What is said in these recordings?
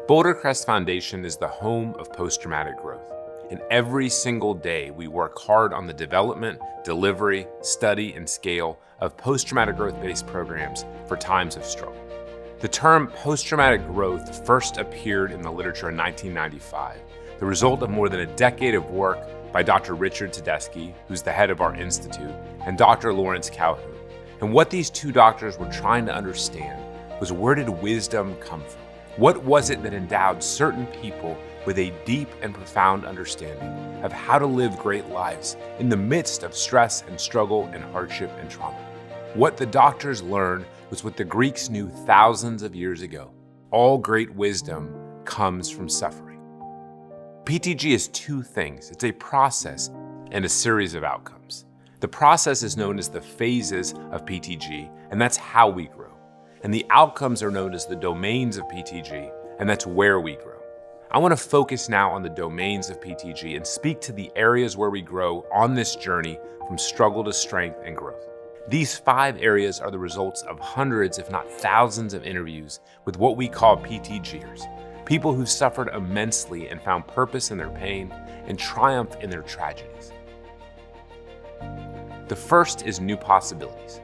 Boulder Crest Foundation is the home of post-traumatic growth. And every single day, we work hard on the development, delivery, study, and scale of post-traumatic growth-based programs for times of struggle. The term post-traumatic growth first appeared in the literature in 1995, the result of more than a decade of work by Dr. Richard Tedeschi, who's the head of our institute, and Dr. Lawrence Calhoun. And what these two doctors were trying to understand was, where did wisdom come from? What was it that endowed certain people with a deep and profound understanding of how to live great lives in the midst of stress and struggle and hardship and trauma? What the doctors learned was what the Greeks knew thousands of years ago. All great wisdom comes from suffering. PTG is two things. It's a process and a series of outcomes. The process is known as the phases of PTG, and that's how we grow. And the outcomes are known as the domains of PTG, and that's where we grow. I want to focus now on the domains of PTG and speak to the areas where we grow on this journey from struggle to strength and growth. These 5 areas are the results of hundreds, if not thousands, of interviews with what we call PTGers, people who've suffered immensely and found purpose in their pain and triumph in their tragedies. The first is new possibilities.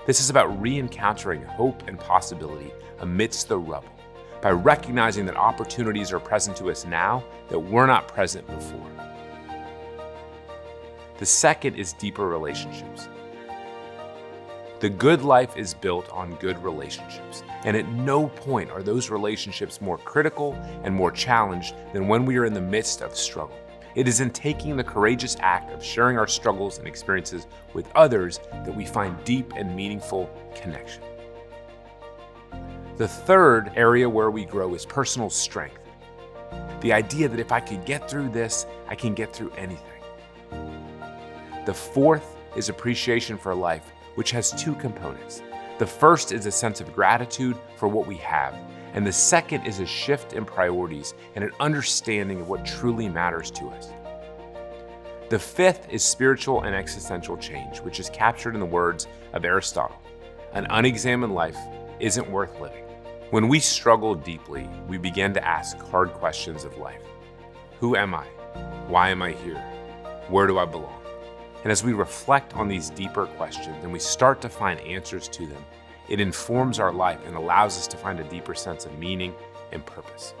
This is about re-encountering hope and possibility amidst the rubble, by recognizing that opportunities are present to us now that were not present before. The second is deeper relationships. The good life is built on good relationships, and at no point are those relationships more critical and more challenged than when we are in the midst of struggle. It is in taking the courageous act of sharing our struggles and experiences with others that we find deep and meaningful connection. The third area where we grow is personal strength. The idea that if I could get through this, I can get through anything. The fourth is appreciation for life, which has 2 components. The first is a sense of gratitude for what we have, and the second is a shift in priorities and an understanding of what truly matters to us. The fifth is spiritual and existential change, which is captured in the words of Aristotle: an unexamined life isn't worth living. When we struggle deeply, we begin to ask hard questions of life. Who am I? Why am I here? Where do I belong? And as we reflect on these deeper questions and we start to find answers to them, it informs our life and allows us to find a deeper sense of meaning and purpose.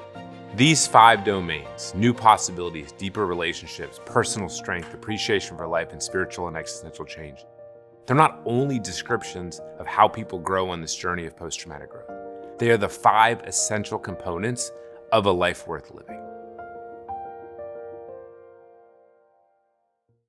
These 5 domains, new possibilities, deeper relationships, personal strength, appreciation for life, and spiritual and existential change, they're not only descriptions of how people grow on this journey of post-traumatic growth. They are the 5 essential components of a life worth living.